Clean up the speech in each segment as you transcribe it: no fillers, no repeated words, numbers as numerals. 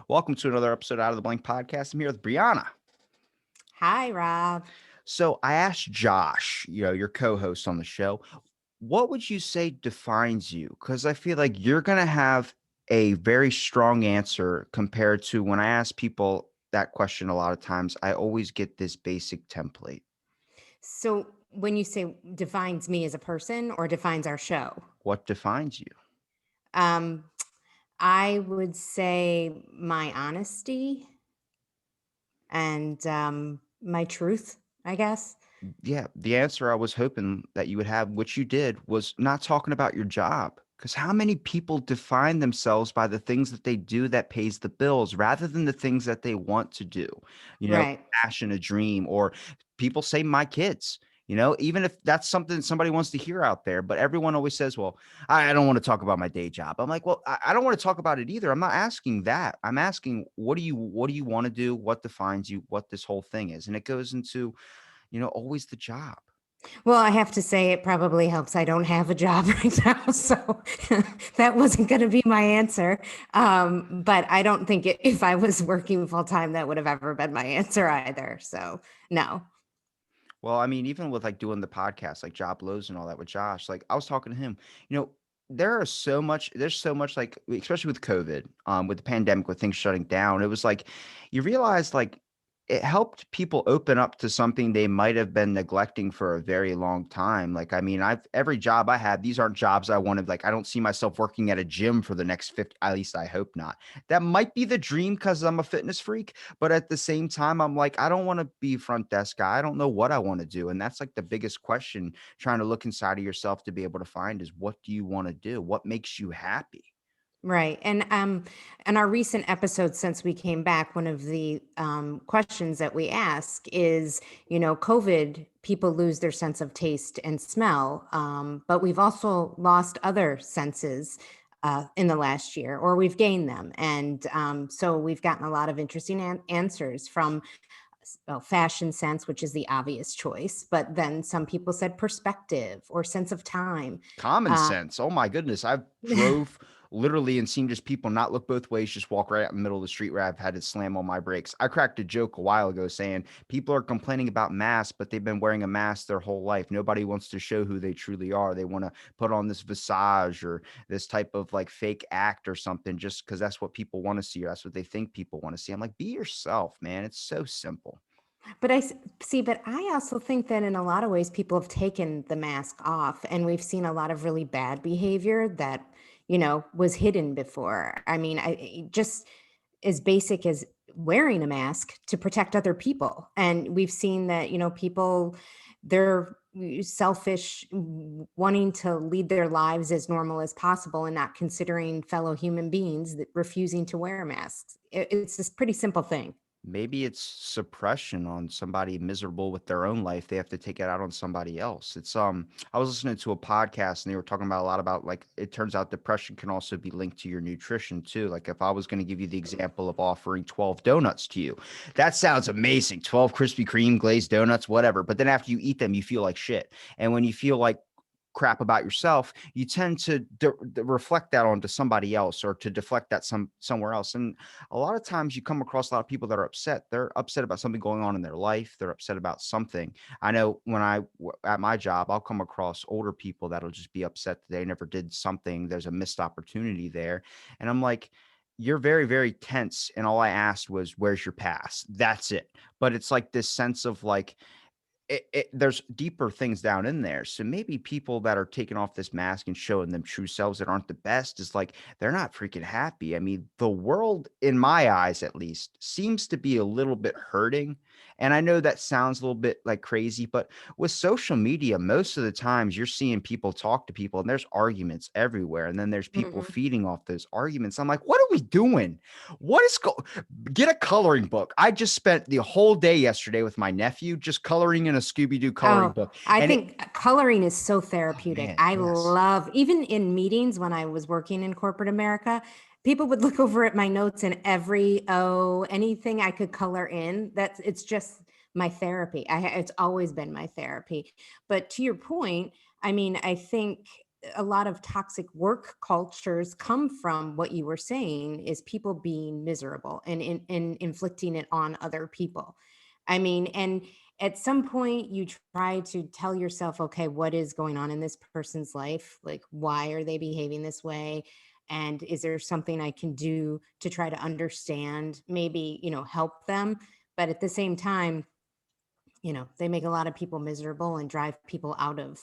Welcome to another episode Out of the Blank podcast. I'm here with Briana. Hi, Rob. So I asked Josh, your co-host on the show, what would you say defines you? Because I feel like you're going to have a very strong answer compared to when I ask people that question a lot of times, I always get this basic template. So, when you say defines me as a person or defines our show, What defines you? um, I would say my honesty and my truth, I guess. Yeah, the answer I was hoping that you would have, which you did, was not talking about your job. Because how many people define themselves by the things that they do that pays the bills rather than the things that they want to do? You know, Right. passion, a dream, or people say, my kids, even if that's something somebody wants to hear out there. But everyone always says, well, I don't want to talk about my day job. I'm like, well, I don't want to talk about it either. I'm not asking that. I'm asking, what do you want to do? What defines you? What this whole thing is? And it goes into always the job. Well, I have to say it probably helps. I don't have a job right now, so that wasn't going to be my answer. But I don't think if I was working full time, that would have ever been my answer either. So, no. Well, I mean, even with like doing the podcast, like job lows and all that with Josh, like I was talking to him, you know, there's so much like, especially with COVID, with the pandemic, with things shutting down, it was like, you realize like it helped people open up to something they might have been neglecting for a very long time. Like, I mean, every job I had, these aren't jobs I wanted. Like, I don't see myself working at a gym for the next 50, at least I hope not. That might be the dream because I'm a fitness freak. But at the same time, I'm like, I don't want to be front desk guy. I don't know what I want to do. And that's like the biggest question trying to look inside of yourself to be able to find is what do you want to do? What makes you happy? Right. And our recent episode since we came back, one of the questions that we ask is, COVID, people lose their sense of taste and smell, but we've also lost other senses in the last year, or we've gained them. And so we've gotten a lot of interesting answers from well, fashion sense, which is the obvious choice, but then some people said perspective or sense of time. Common Uh, sense. Oh my goodness. I've drove literally and seen just people not look both ways, just walk right out in the middle of the street where I've had to slam on my brakes. I cracked a joke a while ago saying people are complaining about masks, but they've been wearing a mask their whole life. Nobody wants to show who they truly are. They want to put on this visage or this type of like fake act or something just because that's what people want to see or that's what they think people want to see. I'm like, be yourself, man. It's so simple. But see, but I also think that in a lot of ways, people have taken the mask off, and we've seen a lot of really bad behavior that, was hidden before. I mean, just as basic as wearing a mask to protect other people. And we've seen that, people, they're selfish, wanting to lead their lives as normal as possible and not considering fellow human beings that refusing to wear masks. It's this pretty simple thing. Maybe it's suppression on somebody miserable with their own life. They have to take it out on somebody else. I was listening to a podcast and they were talking about a lot about like it turns out depression can also be linked to your nutrition too. Like if I was going to give you the example of offering 12 donuts to you, that sounds amazing. 12 Krispy Kreme glazed donuts, whatever. But then after you eat them, you feel like shit. And when you feel like crap about yourself, you tend to reflect that onto somebody else or to deflect that somewhere else. And a lot of times you come across a lot of people that are upset. They're upset about something going on in their life. They're upset about something. I know when at my job, I'll come across older people that'll just be upset that they never did something. There's a missed opportunity there. And I'm like, you're very, very tense. And all I asked was, where's your pass? That's it. But it's like this sense of like, there's deeper things down in there. So maybe people that are taking off this mask and showing them true selves that aren't the best is like they're not freaking happy. I mean, the world, in my eyes at least, seems to be a little bit hurting. And I know that sounds a little bit like crazy, but with social media, most of the times you're seeing people talk to people and there's arguments everywhere. And then there's people Mhm. feeding off those arguments. I'm like, what are we doing? What is Get a coloring book. I just spent the whole day yesterday with my nephew just coloring in a Scooby-Doo coloring Oh, book. I And it, think coloring is so oh therapeutic. man, I yes. love, even in meetings when I was working in corporate America, people would look over at my notes and anything I could color in. It's just my therapy. It's always been my therapy. But to your point, I mean, I think a lot of toxic work cultures come from what you were saying is people being miserable and inflicting it on other people. I mean, and at some point you try to tell yourself, okay, what is going on in this person's life? Like, why are they behaving this way? And is there something I can do to try to understand, maybe, help them? But at the same time, they make a lot of people miserable and drive people out of,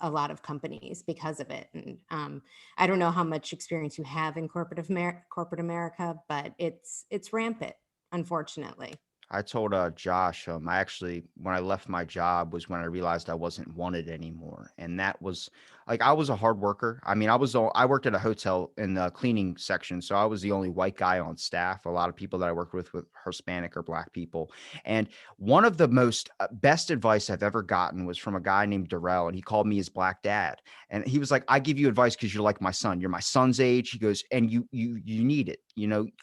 a lot of companies because of it. And I don't know how much experience you have in corporate America, but it's rampant, unfortunately. I told Josh, I actually, when I left my job was when I realized I wasn't wanted anymore. And that was like, I was a hard worker. I mean, I worked at a hotel in the cleaning section. So I was the only white guy on staff. A lot of people that I worked with Hispanic or black people. And one of the most best advice I've ever gotten was from a guy named Darrell. And he called me his black dad. And he was like, I give you advice because you're like my son. You're my son's age. He goes, and you need it.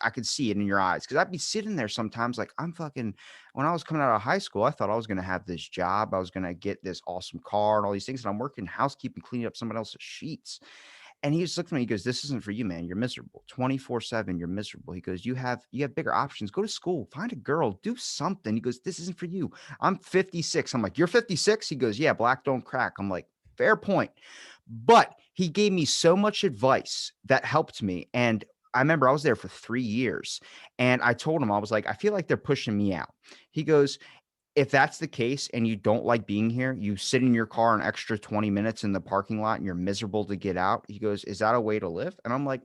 I could see it in your eyes. Cause I'd be sitting there sometimes like I'm fucking when I was coming out of high school, I thought I was gonna have this job. I was gonna get this awesome car and all these things. And I'm working housekeeping, cleaning up someone else's sheets. And he just looked at me, he goes, "This isn't for you, man. You're miserable. 24/7, you're miserable." He goes, "You have bigger options. Go to school, find a girl, do something." He goes, "This isn't for you." I'm 56. I'm like, "You're 56?" He goes, "Yeah, black don't crack." I'm like, "Fair point." But he gave me so much advice that helped me. And I remember I was there for 3 years and I told him, I was like, I feel like they're pushing me out. He goes, if that's the case and you don't like being here, you sit in your car an extra 20 minutes in the parking lot and you're miserable to get out. He goes, is that a way to live? And I'm like,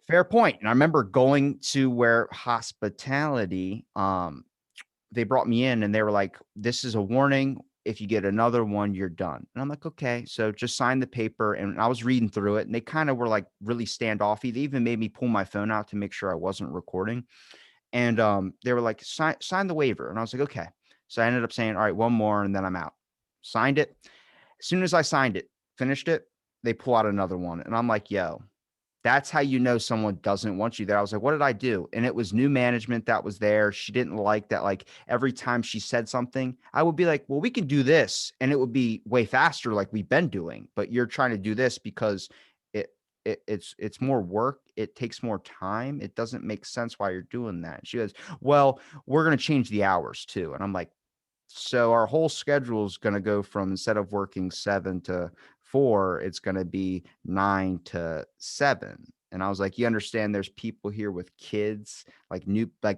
fair point. And I remember going to where hospitality, they brought me in and they were like, this is a warning. If you get another one, you're done. And I'm like, okay. So just sign the paper. And I was reading through it and they kind of were like really standoffy. They even made me pull my phone out to make sure I wasn't recording. And they were like, sign the waiver. And I was like, okay. So I ended up saying, all right, one more and then I'm out. Signed it. As soon as I signed it, finished it, they pull out another one. And I'm like, yo, that's how you know someone doesn't want you there. I was like, what did I do? And it was new management that was there. She didn't like that. Like every time she said something, I would be like, well, we can do this. And it would be way faster, like we've been doing. But you're trying to do this because it, it's more work. It takes more time. It doesn't make sense why you're doing that. She goes, well, we're going to change the hours too. And I'm like, so our whole schedule is going to go from instead of working 7 to 4, it's going to be 9 to 7. And I was like, you understand there's people here with kids, like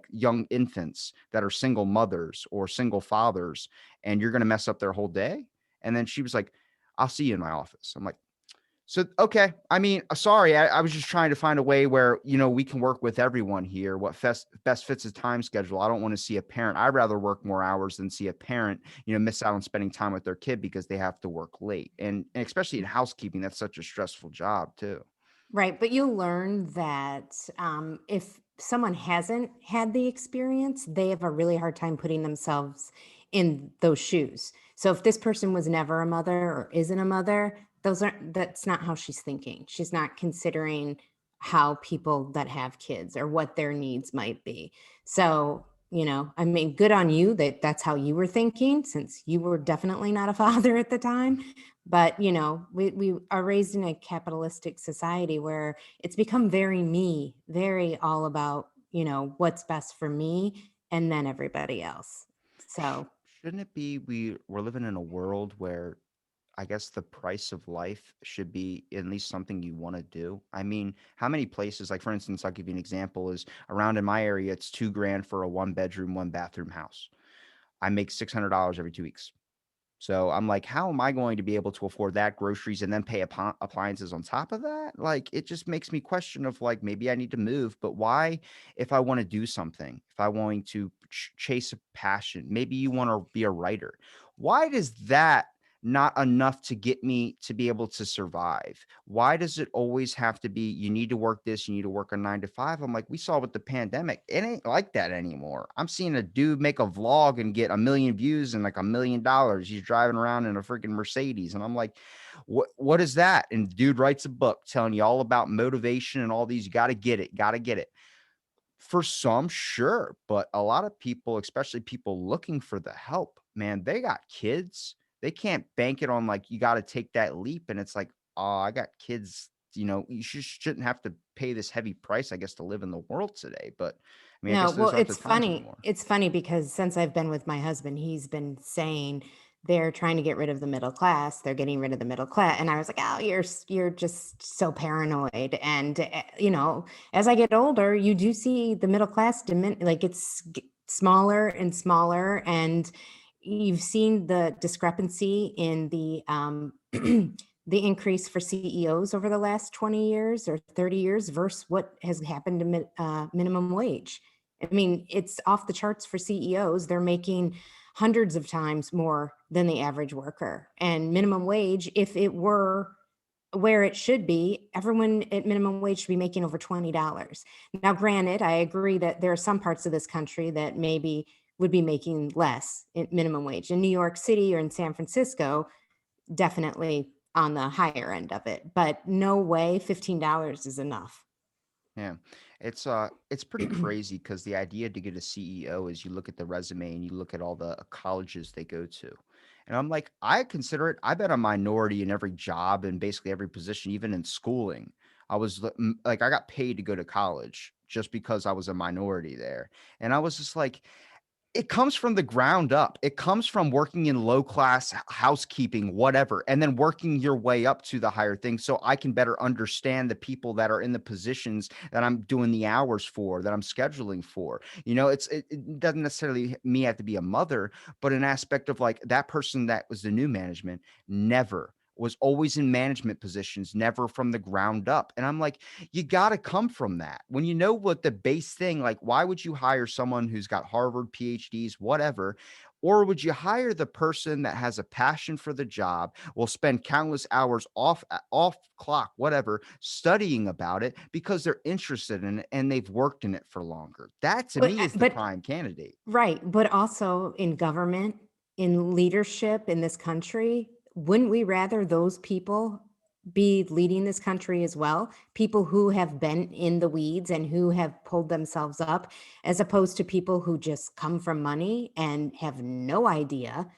young infants that are single mothers or single fathers, and you're going to mess up their whole day. And then she was like, I'll see you in my office. I'm like, so, okay. I mean, sorry, I was just trying to find a way where, we can work with everyone here. What best fits the time schedule. I don't want to see a parent. I'd rather work more hours than see a parent, miss out on spending time with their kid because they have to work late. And especially in housekeeping, that's such a stressful job too. Right, but you'll learn that if someone hasn't had the experience, they have a really hard time putting themselves in those shoes. So if this person was never a mother or isn't a mother, that's not how she's thinking. She's not considering how people that have kids or what their needs might be. So, I mean, good on you that that's how you were thinking, since you were definitely not a father at the time. But, we are raised in a capitalistic society where it's become very me, very all about, what's best for me and then everybody else. Sh- So, shouldn't it be we're living in a world where I guess the price of life should be at least something you want to do. I mean, how many places, like for instance, I'll give you an example, is around in my area, it's 2 grand for a 1 bedroom, 1 bathroom house. I make $600 every 2 weeks. So I'm like, how am I going to be able to afford that groceries and then pay appliances on top of that? Like, it just makes me question of like, maybe I need to move, but why, if I want to do something, if I want to chase a passion, maybe you want to be a writer. Why does that not enough to get me to be able to survive? Why does it always have to be, you need to work this, you need to work a 9 to 5? I'm like, we saw with the pandemic, it ain't like that anymore. I'm seeing a dude make a vlog and get a million views and like $1 million. He's driving around in a freaking Mercedes. And I'm like, what is that? And the dude writes a book telling you all about motivation and all these, you got to get it, got to get it. For some, sure. But a lot of people, especially people looking for the help, man, they got kids. They can't bank it on, like, you gotta take that leap, and it's like, "Oh, I got kids, you shouldn't have to pay this heavy price, I guess, to live in the world today," but, I mean, I No, guess those well, aren't the times anymore. It's funny because since I've been with my husband, he's been saying they're trying to get rid of the middle class. They're getting rid of the middle class, and I was like, "Oh, you're just so paranoid." And as I get older, you do see the middle class like smaller and smaller, and you've seen the discrepancy in the the increase for CEOs over the last 20 years or 30 years versus what has happened to minimum wage. I mean, it's off the charts for CEOs. They're making hundreds of times more than the average worker. And minimum wage, if it were where it should be, everyone at minimum wage should be making over $20. Now, granted, I agree that there are some parts of this country that maybe would be making less in minimum wage. In New York City or in San Francisco, definitely on the higher end of it, but no way $15 is enough. Yeah. It's pretty crazy because the idea to get a CEO is you look at the resume and you look at all the colleges they go to. And I'm like, I consider it, I've been a minority in every job and basically every position, even in schooling. Like, I got paid to go to college just because I was a minority there. And I was just like, it comes from the ground up. It comes from working in low class housekeeping, whatever, and then working your way up to the higher things so I can better understand the people that are in the positions that I'm doing the hours for, that I'm scheduling for. It doesn't necessarily me have to be a mother, but an aspect of like that person that was the new management never was always in management positions, never from the ground up. And I'm like, you got to come from that. When you know what the base thing, like, why would you hire someone who's got Harvard, PhDs, whatever? Or would you hire the person that has a passion for the job, will spend countless hours off clock, whatever, studying about it because they're interested in it and they've worked in it for longer? That to But, me is the but prime candidate. right, but also in government, in leadership in this country, wouldn't we rather those people be leading this country as well? People who have been in the weeds and who have pulled themselves up, as opposed to people who just come from money and have no idea,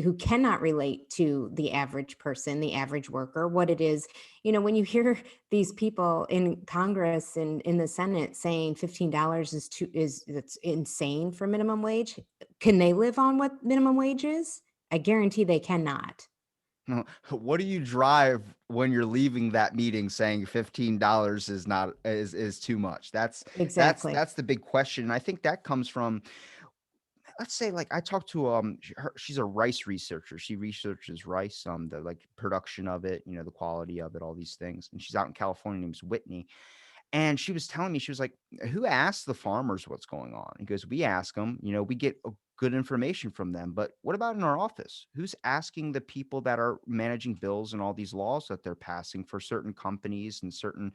who cannot relate to the average person, the average worker, what it is. When you hear these people in Congress and in the Senate saying $15 that's insane for minimum wage. Can they live on what minimum wage is? I guarantee they cannot. What do you drive when you're leaving that meeting saying $15 is not is too much? Exactly. That's the big question. And I think that comes from, let's say, like, I talked to she's a rice researcher. She researches rice, the like production of it, the quality of it, all these things. And she's out in California, name's Whitney. And she was telling me, she was like, "Who asks the farmers what's going on?" He goes, "We ask them, we get good information from them. But what about in our office? Who's asking the people that are managing bills and all these laws that they're passing for certain companies and certain,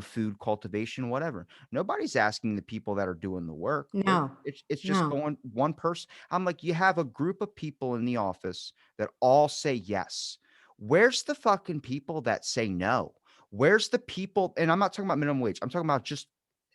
food cultivation, whatever? Nobody's asking the people that are doing the work. No, It's just no. going one person." I'm like, you have a group of people in the office that all say yes. Where's the fucking people that say no? Where's the people? And I'm not talking about minimum wage. I'm talking about just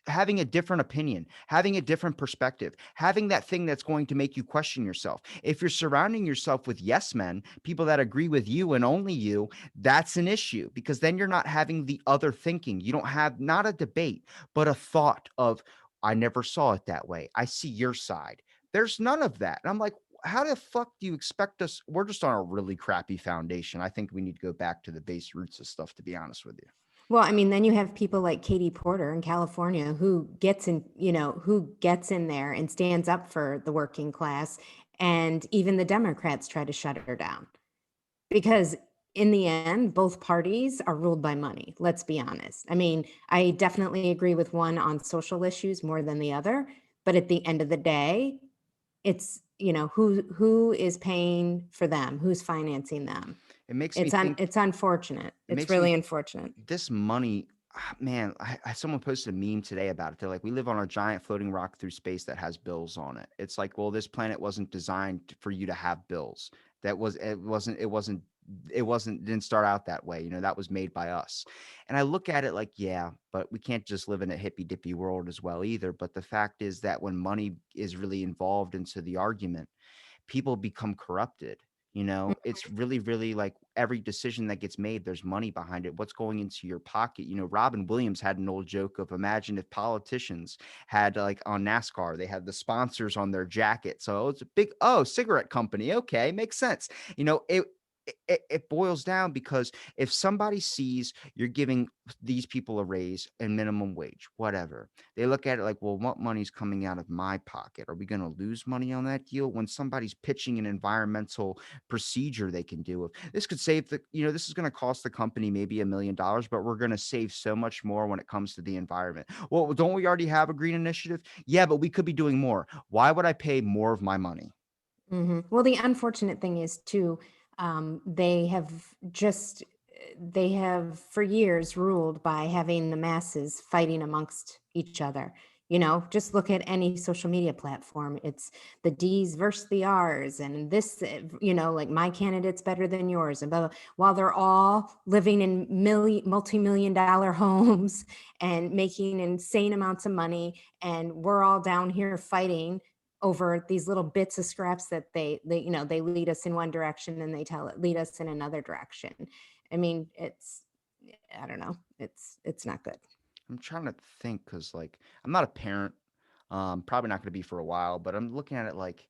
having a different opinion, having a different perspective, having that thing that's going to make you question yourself. If you're surrounding yourself with yes men, people that agree with you and only you, that's an issue because then you're not having the other thinking. You don't have not a debate, but a thought of, I never saw it that way. I see your side. There's none of that. And I'm like, how the fuck do you expect us? We're just on a really crappy foundation. I think we need to go back to the base roots of stuff, to be honest with you. Well, I mean, then you have people like Katie Porter in California who gets in there and stands up for the working class. And even the Democrats try to shut her down because in the end, both parties are ruled by money. Let's be honest. I mean, I definitely agree with one on social issues more than the other. But at the end of the day, it's, who is paying for them, who's financing them. It makes me think It's unfortunate. it It's makes me really unfortunate. this money, man, someone posted a meme today about it. They're like, we live on a giant floating rock through space that has bills on it. It's like, well, this planet wasn't designed for you to have bills. Didn't start out that way. That was made by us. And I look at it like, yeah, but we can't just live in a hippy dippy world as well either. But the fact is that when money is really involved into the argument, people become corrupted. It's really, really like every decision that gets made, there's money behind it. What's going into your pocket? Robin Williams had an old joke of imagine if politicians had like on NASCAR, they had the sponsors on their jacket. So it's a big, oh, cigarette company. Okay, makes sense. It boils down because if somebody sees you're giving these people a raise and minimum wage, whatever, they look at it like, well, what money's coming out of my pocket? Are we going to lose money on that deal? When somebody's pitching an environmental procedure they can do, if this could save this is going to cost the company maybe $1 million, but we're going to save so much more when it comes to the environment. Well, don't we already have a green initiative? Yeah, but we could be doing more. Why would I pay more of my money? Well, the unfortunate thing is too, they have just they have for years ruled by having the masses fighting amongst each other. Just look at any social media platform. It's the D's versus the R's, and this, like my candidate's better than yours, and blah, blah, while they're all living in multi-million dollar homes and making insane amounts of money, and we're all down here fighting over these little bits of scraps that they lead us in one direction and they tell it lead us in another direction. I mean, I don't know. It's not good. I'm trying to think because, like, I'm not a parent. Probably not going to be for a while, but I'm looking at it like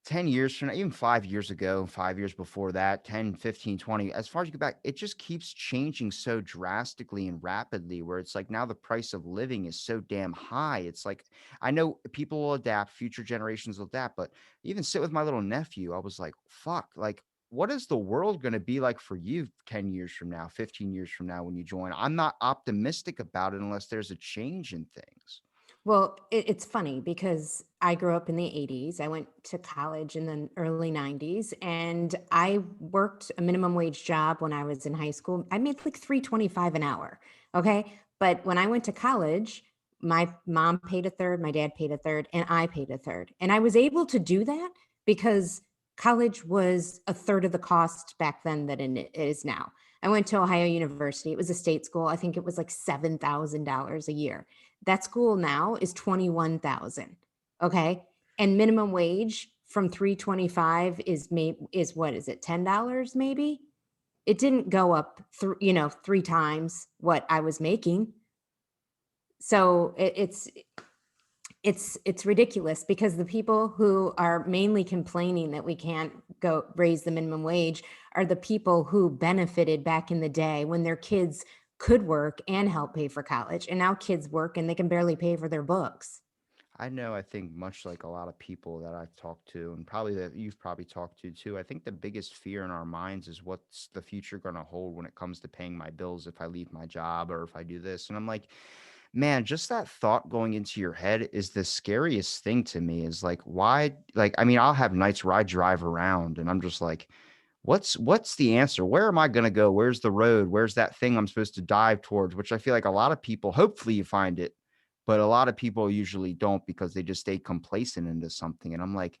10 years from now, even 5 years ago, 5 years before that, 10, 15, 20, as far as you go back, it just keeps changing so drastically and rapidly where it's like now the price of living is so damn high. It's like, I know people will adapt, future generations will adapt, but even sit with my little nephew, I was like, fuck, like, what is the world going to be like for you 10 years from now, 15 years from now when you join? I'm not optimistic about it unless there's a change in things. Well, it's funny because I grew up in the 80s. I went to college in the early 90s, and I worked a minimum wage job when I was in high school. I made like 3.25 an hour. Okay. But when I went to college, my mom paid a third, my dad paid a third, and I paid a third. And I was able to do that because college was a third of the cost back then that it is now. I went to Ohio University. It was a state school. I think it was like $7,000 a year. That school now is 21,000. Okay. And minimum wage from 325 is what is it? $10 maybe? It didn't go up three times what I was making. So it's ridiculous because the people who are mainly complaining that we can't go raise the minimum wage are the people who benefited back in the day when their kids could work and help pay for college, and now kids work and they can barely pay for their books. I know, I think much like a lot of people that I've talked to, and probably that you've probably talked to too, I think the biggest fear in our minds is what's the future going to hold when it comes to paying my bills if I leave my job or if I do this. And I'm like, man, just that thought going into your head is the scariest thing to me is like, why? Like, I mean, I'll have nights where I drive around and I'm just like, what's the answer? Where am I going to go? Where's the road? Where's that thing I'm supposed to dive towards? Which I feel like a lot of people, hopefully you find it, but a lot of people usually don't because they just stay complacent into something. And I'm like,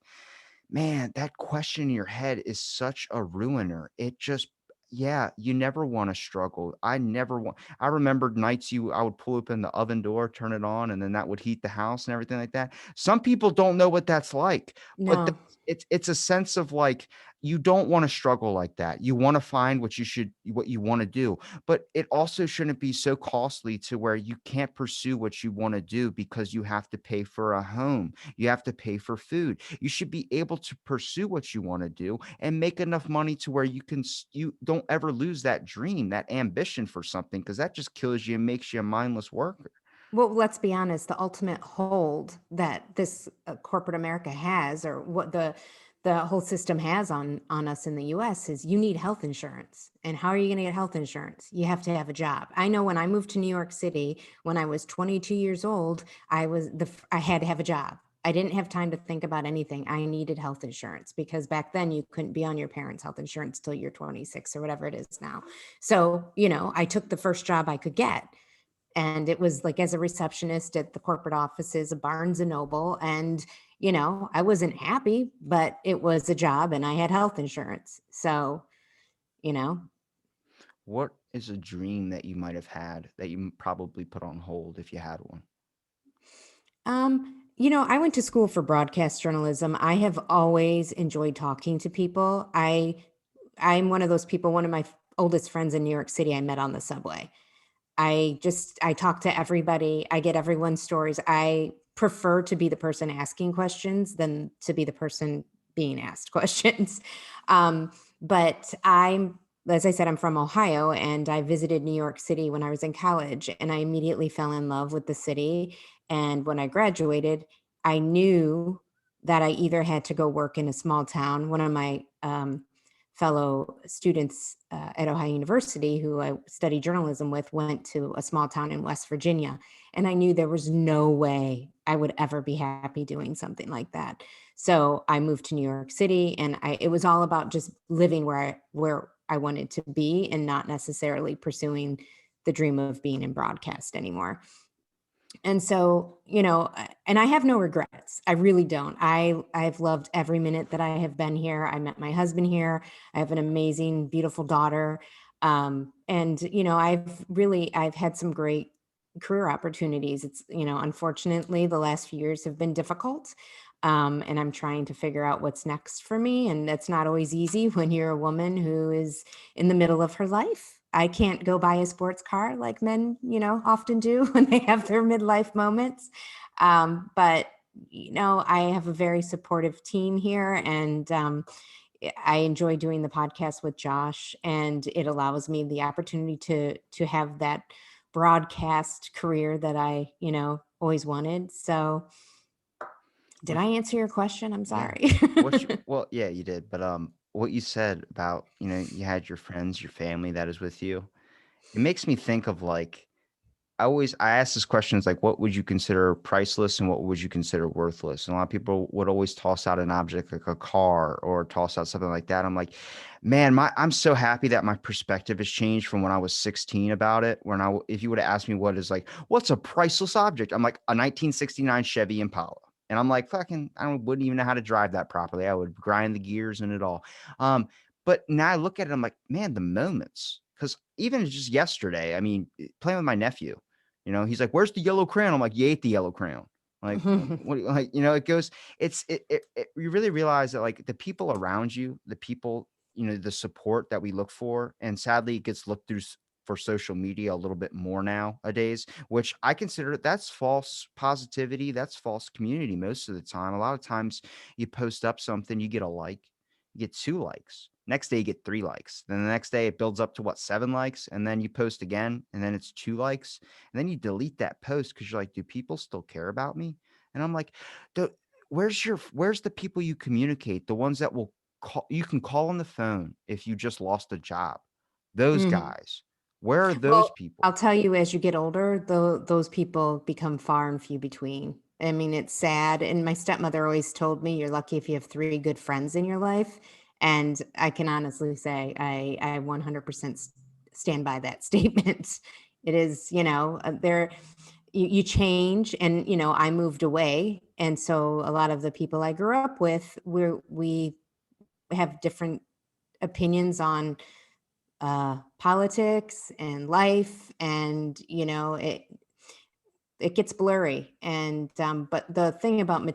man, that question in your head is such a ruiner. It just, yeah, you never want to struggle. I remembered nights I would pull open the oven door, turn it on, and then that would heat the house and everything like that. Some people don't know what that's like, but No. it's a sense of like, you don't want to struggle like that. You want to find what you want to do, but it also shouldn't be so costly to where you can't pursue what you want to do because you have to pay for a home. You have to pay for food. You should be able to pursue what you want to do and make enough money to where you don't ever lose that dream, that ambition for something, because that just kills you and makes you a mindless worker. Well, let's be honest, the ultimate hold that this corporate America has, or what the whole system has on us in the US, is you need health insurance. And how are you going to get health insurance? You have to have a job. I know when I moved to New York City when I was 22 years old, I had to have a job. I didn't have time to think about anything. I needed health insurance because back then you couldn't be on your parents' health insurance till you're 26 or whatever it is now. So, I took the first job I could get, and it was like as a receptionist at the corporate offices of Barnes and Noble. And I wasn't happy, but it was a job and I had health insurance. So you know What is a dream that you might have had that you probably put on hold if you had one? I went to school for broadcast journalism. I have always enjoyed talking to people. I'm one of those people, one of my oldest friends in New York City I met on the subway. I talk to everybody. I get everyone's stories. I prefer to be the person asking questions than to be the person being asked questions. Um, but as I said, I'm from Ohio and I visited New York City when I was in college and I immediately fell in love with the city. And when I graduated, I knew that I either had to go work in a small town. One of my fellow students at Ohio University, who I studied journalism with, went to a small town in West Virginia. And I knew there was no way I would ever be happy doing something like that. So I moved to New York City and it was all about just living where I wanted to be and not necessarily pursuing the dream of being in broadcast anymore. And so, and I have no regrets. I really don't. I've loved every minute that I have been here. I met my husband here. I have an amazing, beautiful daughter. And I've had some great career opportunities. It's, unfortunately the last few years have been difficult. And I'm trying to figure out what's next for me. And that's not always easy when you're a woman who is in the middle of her life. I can't go buy a sports car like men, often do when they have their midlife moments. But I have a very supportive team here, and I enjoy doing the podcast with Josh, and it allows me the opportunity to have that broadcast career that I, always wanted. So, did What I answer your question? I'm Yeah. sorry. Well, yeah, you did, but, what you said about, you had your friends, your family that is with you, it makes me think of, like, I ask this question, it's like, what would you consider priceless and what would you consider worthless? And a lot of people would always toss out an object like a car or toss out something like that. I'm like, man, I'm so happy that my perspective has changed from when I was 16 about it. If you would have asked me what's a priceless object? I'm like a 1969 Chevy Impala. And I'm like, fucking, wouldn't even know how to drive that properly. I would grind the gears and it all. But now I look at it, I'm like, man, the moments. Because even just yesterday, I mean, playing with my nephew, he's like, "Where's the yellow crayon?" I'm like, "You ate the yellow crayon." Like, what? Like, it goes. You really realize that like the people around you, the people, the support that we look for, and sadly, it gets looked through for social media a little bit more nowadays, which I consider that's false positivity, that's false community most of the time. A lot of times, you post up something, you get a like, you get 2 likes. Next day, you get 3 likes. Then the next day, it builds up to 7 likes. And then you post again, and then it's 2 likes. And then you delete that post because you're like, do people still care about me? And I'm like, the, where's the people you communicate? The ones that will call, you can call on the phone if you just lost a job. Those Mhm. guys, where are those Well, people? I'll tell you, as you get older, those people become far and few between. I mean, it's sad. And my stepmother always told me, you're lucky if you have 3 good friends in your life. And I can honestly say I 100% stand by that statement. It is, you change and, I moved away. And so a lot of the people I grew up with, we have different opinions on politics and life, and it gets blurry. And but the thing about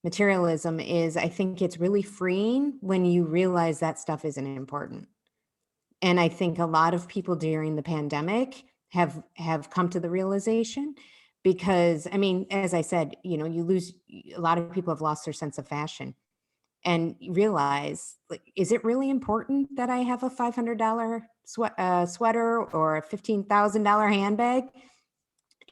materialism is, I think it's really freeing when you realize that stuff isn't important. And I think a lot of people during the pandemic have come to the realization, because I mean, as I said, you lose a lot of people have lost their sense of fashion and realize, like, is it really important that I have a $500 sweater or a $15,000 handbag?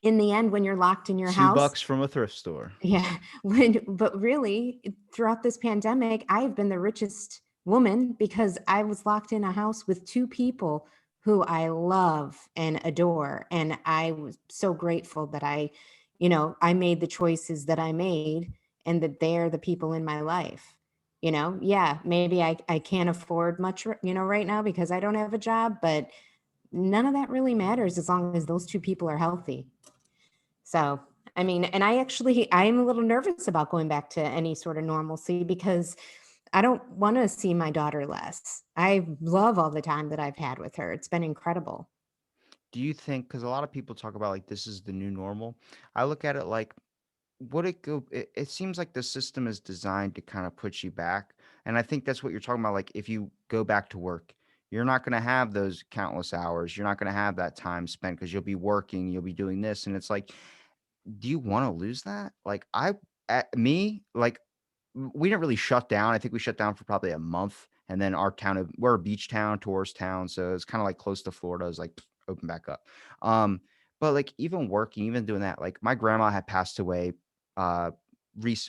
In the end, when you're locked in your two house, bucks from a thrift store. yeah, but really, throughout this pandemic, I have been the richest woman because I was locked in a house with 2 people who I love and adore, and I was so grateful that I made the choices that I made, and that they're the people in my life. Yeah, maybe I can't afford much, right now because I don't have a job, but none of that really matters as long as those 2 people are healthy. So, I mean, and I'm a little nervous about going back to any sort of normalcy because I don't want to see my daughter less. I love all the time that I've had with her. It's been incredible. Do you think, because a lot of people talk about like this is the new normal, I look at it like would it go it seems like the system is designed to kind of put you back, and I think that's what you're talking about, like, if you go back to work, you're not gonna have those countless hours, you're not gonna have that time spent because 'cause you'll be working, you'll be doing this, and it's like, do you wanna lose that? Like, like, we didn't really shut down. I think we shut down for probably a month, and then we're a beach town, tourist town, so it's kinda, like, close to Florida. It's like, open back up. Um, but, like, even working, even doing that, like, my grandma had passed away, uh,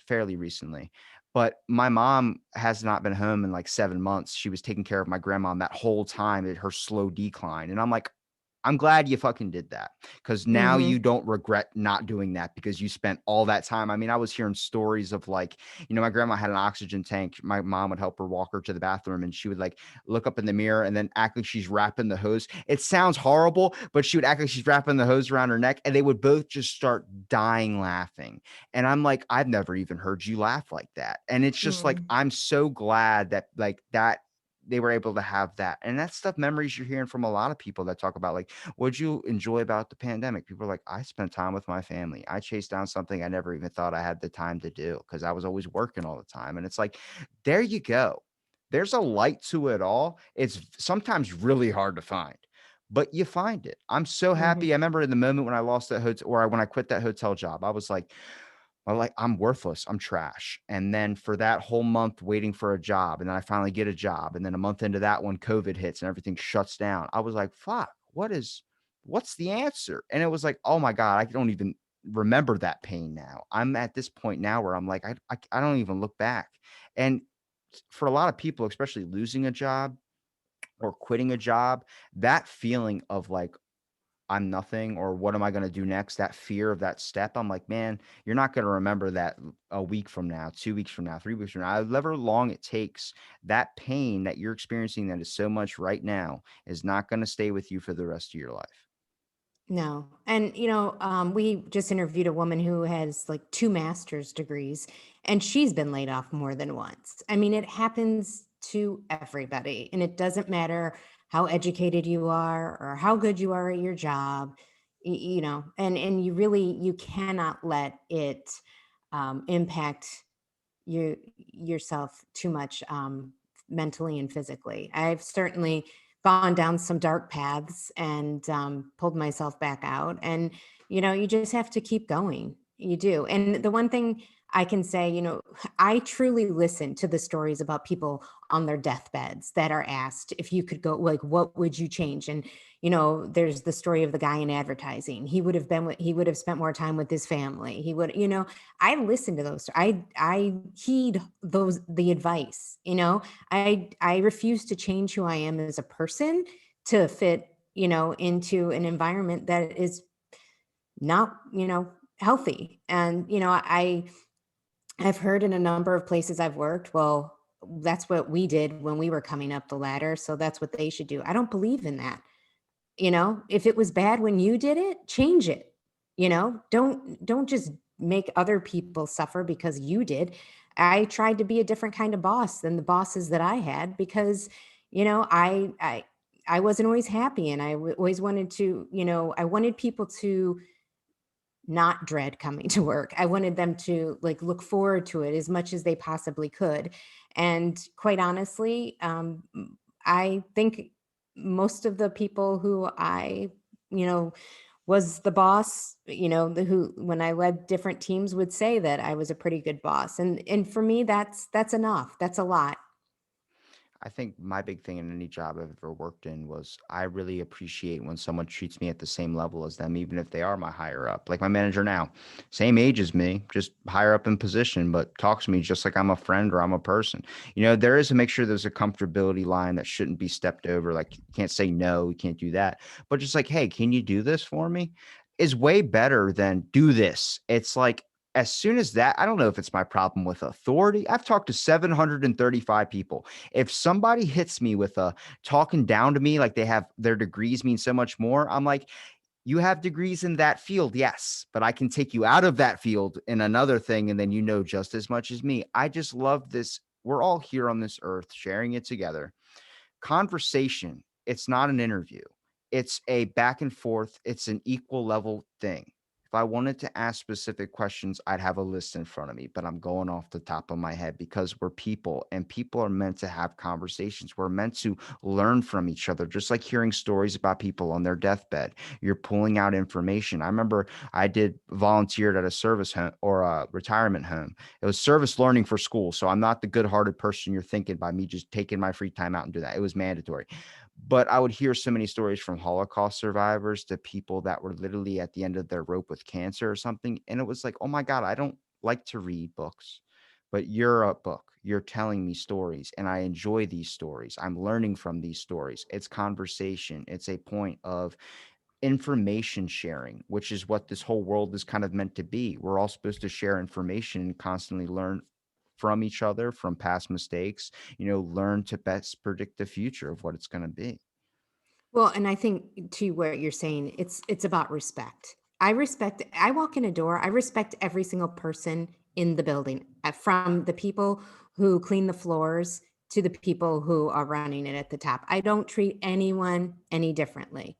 fairly recently, but my mom has not been home in, like, 7 months. She was taking care of my grandma that whole time at her slow decline, and I'm like, I'm glad you fucking did that, because now Mhm. you don't regret not doing that because you spent all that time. I mean, I was hearing stories of, like, my grandma had an oxygen tank. My mom would help her walk her to the bathroom, and she would, like, look up in the mirror and then act like she's wrapping the hose. It sounds horrible, but she would act like she's wrapping the hose around her neck, and they would both just start dying laughing. And I'm like, I've never even heard you laugh like that. And it's just like, Mm. I'm so glad that, like, that they were able to have that. And that's stuff, memories you're hearing from a lot of people that talk about, like, what'd you enjoy about the pandemic? People are like, I spent time with my family. I chased down something I never even thought I had the time to do because I was always working all the time. And it's like, there you go. There's a light to it all. It's sometimes really hard to find, but you find it. I'm so Mhm. happy. I remember in the moment when I lost that hotel, or when I quit that hotel job, I was like, I'm worthless. I'm trash. And then for that whole month waiting for a job, and then I finally get a job. And then a month into that one, COVID hits and everything shuts down. I was like, fuck, what's the answer? And it was like, oh my God, I don't even remember that pain now. I'm at this point now where I'm like, I don't even look back. And for a lot of people, especially losing a job or quitting a job, that feeling of like, I'm nothing, or what am I gonna do next? That fear of that step, I'm like, "Man, you're not gonna remember that a week from now, 2 weeks from now, 3 weeks from now, however long it takes, that pain that you're experiencing that is so much right now is not gonna stay with you for the rest of your life." No. And, we just interviewed a woman who has like two master's degrees, and she's been laid off more than once. I mean, it happens to everybody, and it doesn't matter how educated you are or how good you are at your job, and you cannot let it impact yourself too much mentally and physically. I've certainly gone down some dark paths and pulled myself back out. And you just have to keep going. You do. And the one thing I can say, I truly listen to the stories about people on their deathbeds that are asked if you could go, like, what would you change? And there's the story of the guy in advertising. He would have spent more time with his family. He would, I listen to those. I heed the advice, I refuse to change who I am as a person to fit, into an environment that is not, healthy. And, I've heard in a number of places I've worked, well, that's what we did when we were coming up the ladder, so that's what they should do. I don't believe in that. If it was bad when you did it, change it. Don't just make other people suffer because you did. I tried to be a different kind of boss than the bosses that I had because, I wasn't always happy, and always wanted to, I wanted people to not dread coming to work. I wanted them to like look forward to it as much as they possibly could. And quite honestly, I think most of the people who you know, was the boss, who when I led different teams would say that I was a pretty good boss. And for me, that's enough. That's a lot. I think my big thing in any job I've ever worked in was I really appreciate when someone treats me at the same level as them, even if they are my higher up. Like my manager now, same age as me, just higher up in position, but talks to me just like I'm a friend or I'm a person. There is to make sure there's a comfortability line that shouldn't be stepped over. Like you can't say no, you can't do that. But just like, hey, can you do this for me? Is way better than do this. It's like as soon as that, I don't know if it's my problem with authority. I've talked to 735 people. If somebody hits me with a talking down to me like they have their degrees mean so much more, I'm like, you have degrees in that field, yes, but I can take you out of that field in another thing, and then you know just as much as me. I just love this. We're all here on this earth sharing it together. Conversation, it's not an interview. It's a back and forth. It's an equal level thing. If I wanted to ask specific questions, I'd have a list in front of me, but I'm going off the top of my head because we're people and people are meant to have conversations. We're meant to learn from each other, just like hearing stories about people on their deathbed. You're pulling out information. I remember I did volunteered at a service home or a retirement home. It was service learning for school. So I'm not the good hearted person you're thinking by me just taking my free time out and do that. It was mandatory. But I would hear so many stories from Holocaust survivors to people that were literally at the end of their rope with cancer or something. And it was like, oh my God, I don't like to read books, but you're a book. You're telling me stories, and I enjoy these stories. I'm learning from these stories. It's conversation. It's a point of information sharing, which is what this whole world is kind of meant to be. We're all supposed to share information and constantly learn from each other, from past mistakes, learn to best predict the future of what it's going to be. Well, and I think to what you're saying, it's about respect. I walk in a door, I respect every single person in the building, from the people who clean the floors to the people who are running it at the top. I don't treat anyone any differently.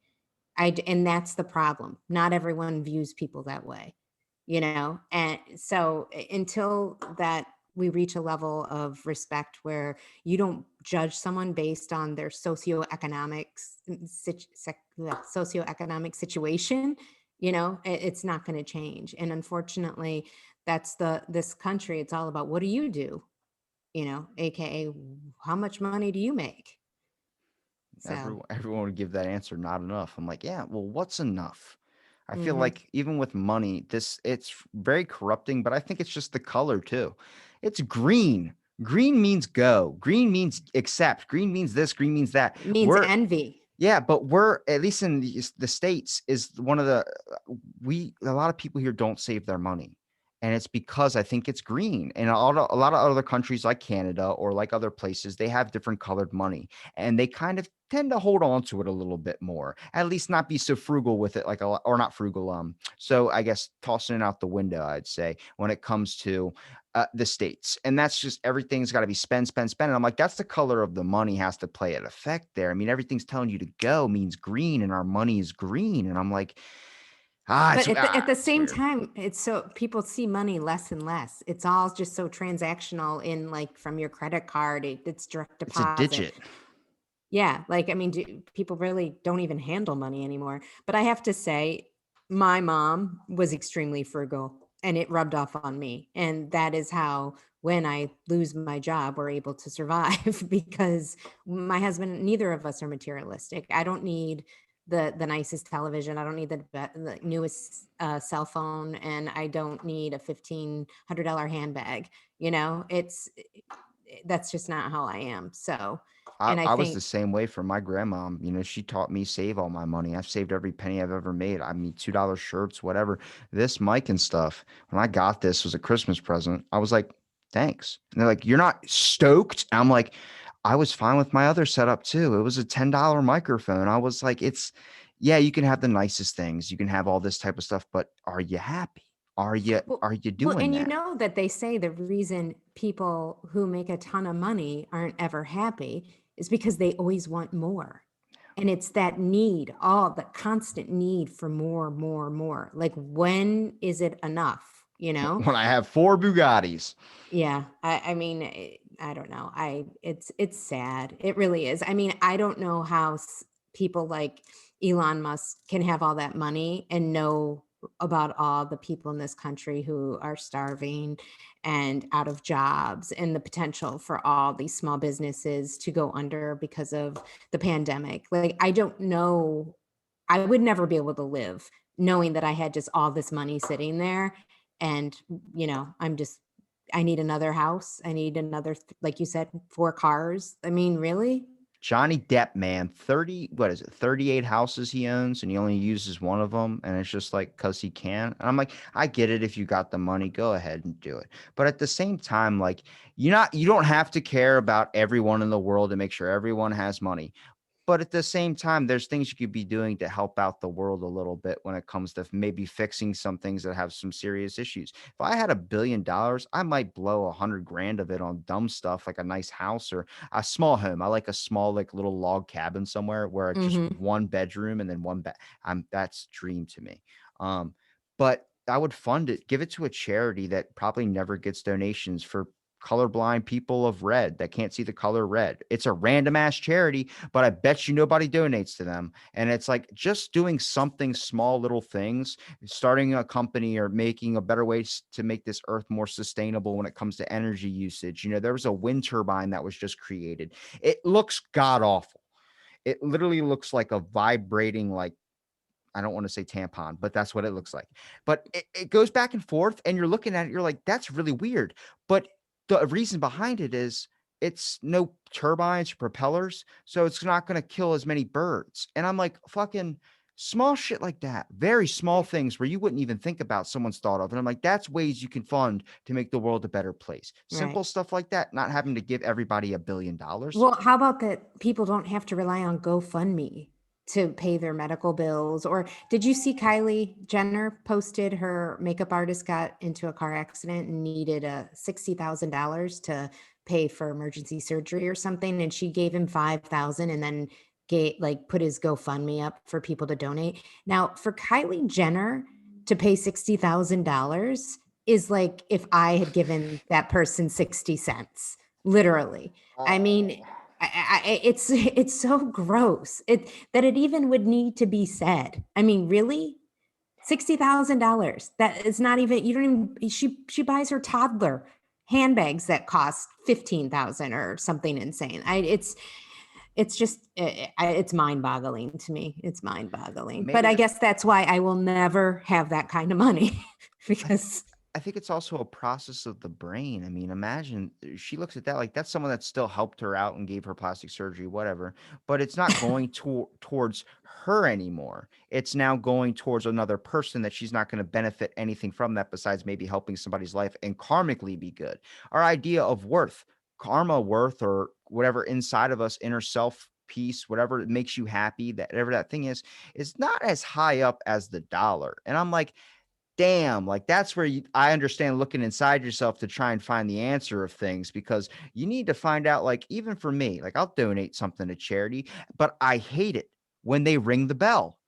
And that's the problem. Not everyone views people that way, you know? And so until that we reach a level of respect where you don't judge someone based on their socioeconomic situation, it's not going to change. And unfortunately, that's this country. It's all about, what do you do? AKA, how much money do you make? So, Everyone would give that answer, not enough. I'm like, yeah, well, what's enough? I feel mhm. like even with money, it's very corrupting, but I think it's just the color too. It's green. Green means go. Green means accept. Green means this. Green means that. It means We're envy. Yeah, but we're at least in the States is one of the we a lot of people here don't save their money. And it's because I think it's green. And a lot of other countries like Canada or like other places, they have different colored money and they kind of tend to hold on to it a little bit more. At least not be so frugal with it, like a lot, or not frugal. So I guess tossing it out the window, I'd say, when it comes to the states, and that's just everything's got to be spend, spend, spend. And I'm like, that's the color of the money has to play an effect there. I mean, everything's telling you to go means green, and our money is green, and I'm like, But at the it's same weird. time, it's so people see money less and less. It's all just so transactional in, like, from your credit card, it's direct It's a deposit. digit. Yeah, like, I mean, people really don't even handle money anymore. But I have to say, my mom was extremely frugal, and it rubbed off on me. And that is how, when I lose my job, we're able to survive because my husband, neither of us are materialistic. I don't need the nicest television. I don't need the newest cell phone, and I don't need a $1,500 handbag. That's just not how I am. So, I, and I I was the think same way for my grandma. She taught me save all my money. I've saved every penny I've ever made. I mean, $2 shirts, whatever. This mic and stuff. When I got this was a Christmas present. I was like, thanks. And they're like, you're not stoked. And I'm like, I was fine with my other setup too. It was a $10 microphone. I was like, yeah, you can have the nicest things. You can have all this type of stuff, but are you happy? Are you Well are you well, doing and that? that they say the reason people who make a ton of money aren't ever happy is because they always want more. And it's that need, all the constant need for more, more, more. Like, when is it enough, you know? When I have four Bugattis. Yeah, I mean, I don't know. It's sad. It really is. I mean, I don't know how people like Elon Musk can have all that money and know about all the people in this country who are starving and out of jobs, and the potential for all these small businesses to go under because of the pandemic. Like, I don't know. I would never be able to live knowing that I had just all this money sitting there, and I need another house. I need another, like you said, 4 cars. I mean, really? Johnny Depp, man, 30, what is it, 38 houses he owns, and he only uses one of them. And it's just like, because he can. And I'm like, I get it. If you got the money, go ahead and do it. But at the same time, like, you don't have to care about everyone in the world to make sure everyone has money. But at the same time, there's things you could be doing to help out the world a little bit when it comes to maybe fixing some things that have some serious issues. If I had $1 billion, I might blow 100 grand of it on dumb stuff like a nice house or a small home. I like a small, like little log cabin somewhere where it's just Mhm. one bedroom and then one bed. That's dream to me. Um, but I would fund it, give it to a charity that probably never gets donations for colorblind people of red that can't see the color red. It's a random ass charity, but I bet you nobody donates to them. And it's like just doing something small, little things, starting a company or making a better way to make this earth more sustainable when it comes to energy usage. There was a wind turbine that was just created. It looks god awful. It literally looks like a vibrating, like, I don't want to say tampon, but that's what it looks like. But it goes back and forth, and you're looking at it, you're like, that's really weird. But the reason behind it is it's no turbines or propellers, so it's not going to kill as many birds. And I'm like, fucking small shit like that, very small things where you wouldn't even think about someone's thought of. And I'm like, that's ways you can fund to make the world a better place. Right. Simple stuff like that, not having to give everybody $1 billion. Well, how about that people don't have to rely on GoFundMe to pay their medical bills? Or did you see Kylie Jenner posted her makeup artist got into a car accident and needed $60,000 to pay for emergency surgery or something, and she gave him 5,000 and then put his GoFundMe up for people to donate. Now, for Kylie Jenner to pay $60,000 is like if I had given that person 60 cents, literally. I mean, it's so gross that it even would need to be said. I mean, really, $60,000. That is not even. You don't even. She buys her toddler handbags that cost 15,000 or something insane. It's just it's mind boggling to me. It's mind boggling. But Maybe I that's guess that's why I will never have that kind of money I th because I think it's also a process of the brain. I mean, imagine she looks at that like that's someone that still helped her out and gave her plastic surgery, whatever, but it's not going towards her anymore. It's now going towards another person that she's not gonna benefit anything from that besides maybe helping somebody's life and karmically be good. Our idea of worth, karma, worth, or whatever inside of us, inner self peace, whatever makes you happy, that whatever that thing is not as high up as the dollar. And I'm like, damn, like that's where I understand looking inside yourself to try and find the answer of things, because you need to find out, like, even for me, like I'll donate something to charity, but I hate it when they ring the bell.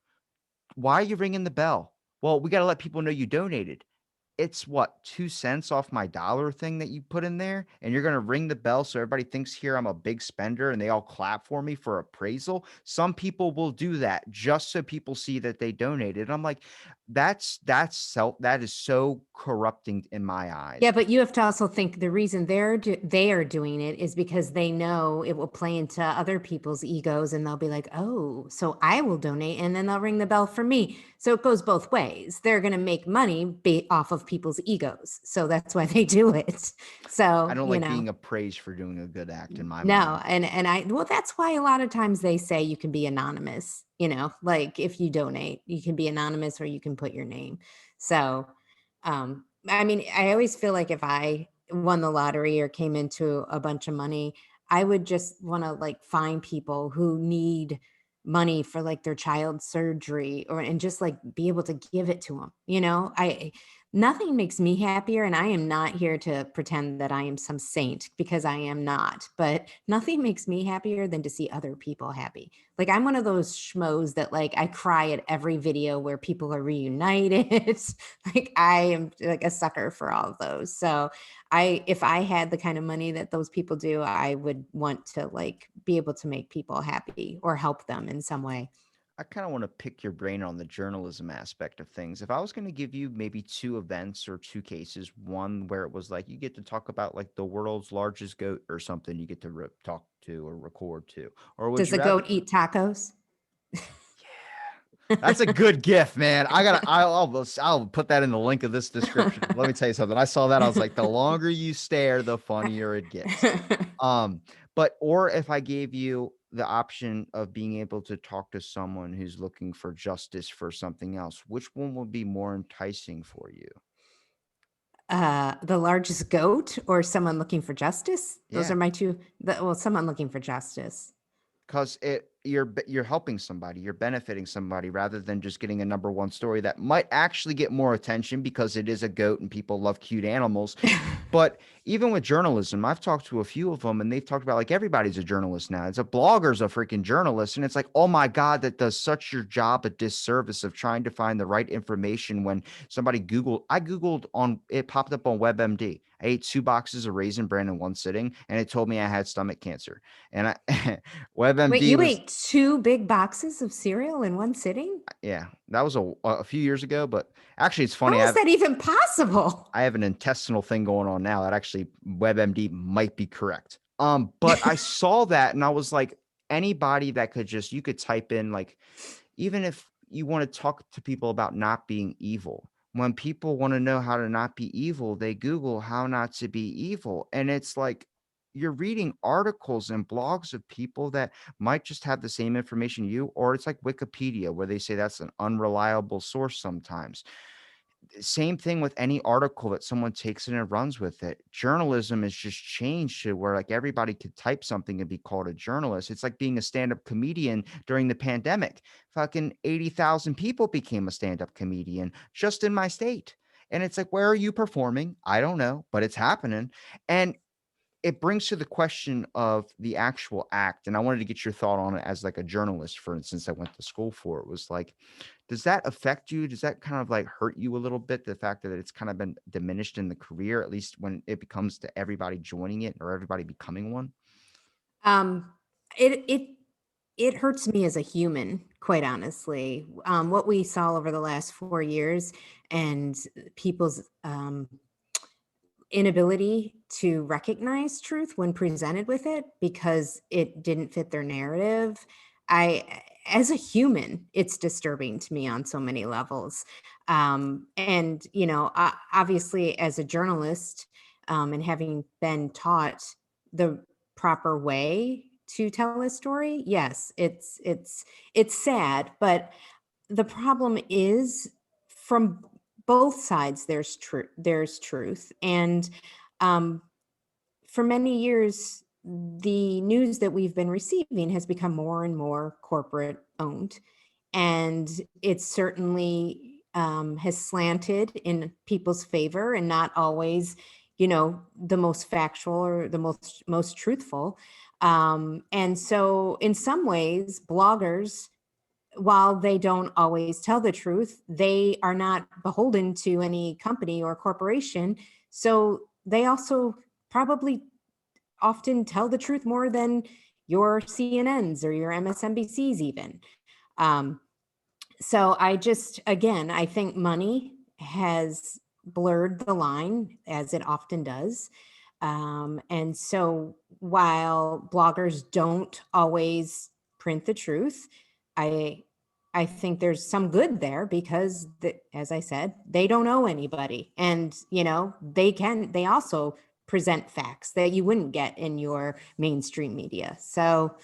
Why are you ringing the bell? Well, we got to let people know you donated. It's what, 2 cents off my dollar thing that you put in there, and you're gonna ring the bell so everybody thinks here I'm a big spender and they all clap for me for appraisal. Some people will do that just so people see that they donated. I'm like, that is so corrupting in my Yeah, eyes. but you have to also think the reason they are doing it is because they know it will play into other people's egos, and they'll be like, "Oh, so I will donate," and then they'll ring the bell for me. So it goes both ways. They're going to make money off of people's egos, so that's why they do it. I So don't like being appraised for doing a good act in my no, mind. and I well, that's why a lot of times they say you can be anonymous. Like if you donate, you can be anonymous or you can put your name. So I mean, I always feel like if I won the lottery or came into a bunch of money, I would just want to like find people who need money for like their child's surgery or and just like be able to give it to them. I nothing makes me happier, and I am not here to pretend that I am some saint because I am not, but nothing makes me happier than to see other people happy. Like I'm one of those schmoes that like I cry at every video where people are reunited. Like I am like a sucker for all of those. So if I had the kind of money that those people do, I would want to like be able to make people happy or help them in some way. I kind of want to pick your brain on the journalism aspect of things. If I was going to give you maybe two events or two cases, one where it was like you get to talk about like the world's largest goat or something, you get to talk to or record to, or would Does you a rather? goat eat tacos? That's a good gift, man. I'll put that in the link of this description. Let me tell you something. I saw that. I was like, the longer you stare, the funnier it gets. Um, or if I gave you the option of being able to talk to someone who's looking for justice for something else, which one would be more enticing for you? The largest goat or someone looking for justice? Those Yeah. are my two. Well, someone looking for justice. Because you're helping somebody, you're benefiting somebody rather than just getting a number one story that might actually get more attention because it is a goat and people love cute animals. But even with journalism, I've talked to a few of them and they've talked about like everybody's a journalist now. It's a blogger's a freaking journalist. And it's like, oh my God, that does such your job a disservice of trying to find the right information when somebody I Googled on it popped up on WebMD. I ate 2 boxes of Raisin Bran in one sitting and it told me I had stomach cancer. And I Wait, WebMD you was ate 2 big boxes of cereal in one sitting? yeah, that was a few years ago, but actually it's funny. How is that even possible? I have an intestinal thing going on now that actually WebMD might be correct. But I saw that and I was like, anybody that could just you could type in like, even if you want to talk to people about not being evil, when people want to know how to not be evil, they Google how not to be evil. And it's like you're reading articles and blogs of people that might just have the same information you, or it's like Wikipedia, where they say that's an unreliable source sometimes. Same thing with any article that someone takes it and runs with it. Journalism is just changed to where like everybody could type something and be called a journalist. It's like being a stand-up comedian during the pandemic. Fucking 80,000 people became a stand-up comedian just in my state. And it's like, where are you performing? I don't know, but it's happening. And it brings to the question of the actual act. And I wanted to get your thought on it as like a journalist, for instance, I went to school for. It was like, does that affect you? Does that kind of like hurt you a little bit? The fact that it's kind of been diminished in the career, at least when it becomes to everybody joining it or everybody becoming one? Um, it it it hurts me as a human, quite honestly. What we saw over the last 4 years and people's inability to recognize truth when presented with it because it didn't fit their narrative. As a human, it's disturbing to me on so many levels. And, obviously, as a journalist, and having been taught the proper way to tell a story, yes, it's sad, but the problem is from both sides there's truth. And um, for many years the news that we've been receiving has become more and more corporate owned, and it certainly has slanted in people's favor and not always the most factual or the most truthful. And so in some ways bloggers, while they don't always tell the truth, they are not beholden to any company or corporation. So they also probably often tell the truth more than your CNNs or your MSNBCs even. Um, so again, I think money has blurred the line as it often does. And so while bloggers don't always print the truth, I I think there's some good there because as I said, they don't owe anybody. And, they also present facts that you wouldn't get in your mainstream media. So,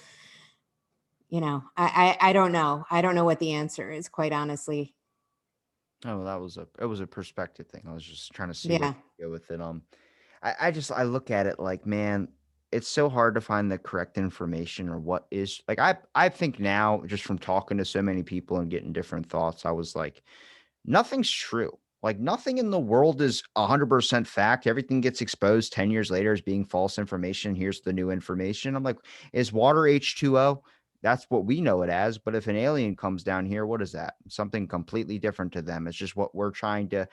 I don't know. I don't know what the answer is, quite honestly. Oh, that was it was a perspective thing. I was just trying to see where Yeah. to go with it. I look at it like, man, it's so hard to find the correct information or what is like I think now just from talking to so many people and getting different thoughts, I was like, nothing's true. Like nothing in the world is 100% fact. Everything gets exposed 10 years later as being false information. Here's the new information. I'm like, is water H2O? That's what we know it as. But if an alien comes down here, what is that? Something completely different to them. It's just what we're trying to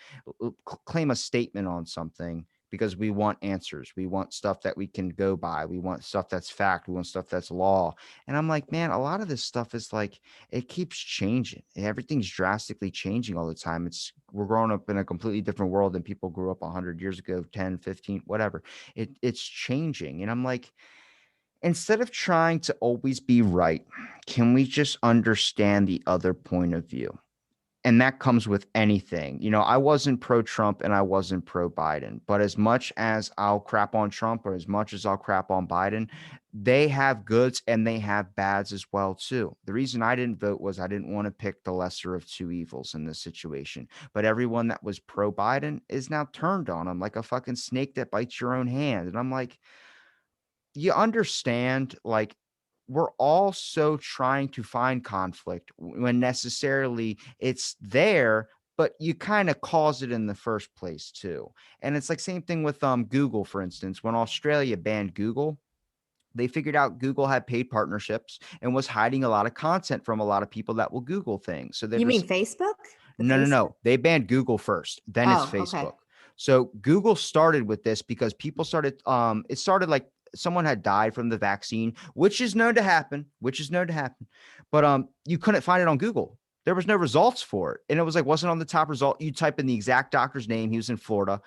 claim a statement on something because we want answers. We want stuff that we can go by. We want stuff that's fact. We want stuff that's law. And I'm like, man, a lot of this stuff is like, it keeps changing. Everything's drastically changing all the time. We're growing up in a completely different world than people grew up 100 years ago, 10, 15, whatever. It's changing. And I'm like, instead of trying to always be right, can we just understand the other point of view? And that comes with anything. I wasn't pro Trump and I wasn't pro Biden, but as much as I'll crap on Trump or as much as I'll crap on Biden, they have goods and they have bads as well too. The reason I didn't vote was I didn't want to pick the lesser of two evils in this situation. But everyone that was pro Biden is now turned on him like a fucking snake that bites your own hand. And I'm like, you understand like we're all so trying to find conflict when necessarily it's there, but you kind of cause it in the first place too. And it's like same thing with Google, for instance. When Australia banned Google, they figured out Google had paid partnerships and was hiding a lot of content from a lot of people that will Google things. So they're You mean just Facebook? The no, no, Facebook? no. They banned Google first, then it's Oh, okay. Facebook. So Google started with this because people started it started like someone had died from the vaccine, which is known to happen, But you couldn't find it on Google. There was no results for it. And it was like wasn't on the top result. You type in the exact doctor's name, he was in Florida,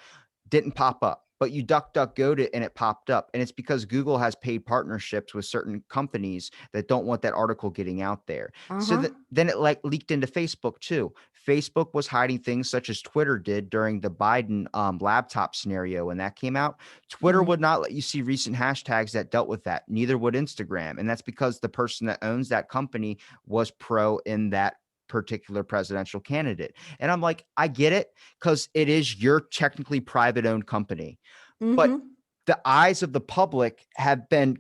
didn't pop up, but you DuckDuckGo'd it and it popped up. And it's because Google has paid partnerships with certain companies that don't want that article getting out there. So Uh-huh. that then it like leaked into Facebook too. Facebook was hiding things such as Twitter did during the Biden laptop scenario when that came out. Twitter Mhm. would not let you see recent hashtags that dealt with that. Neither would Instagram. And that's because the person that owns that company was pro in that particular presidential candidate. And I'm like, I get it because it is your technically private owned company. But Mhm. the eyes of the public have been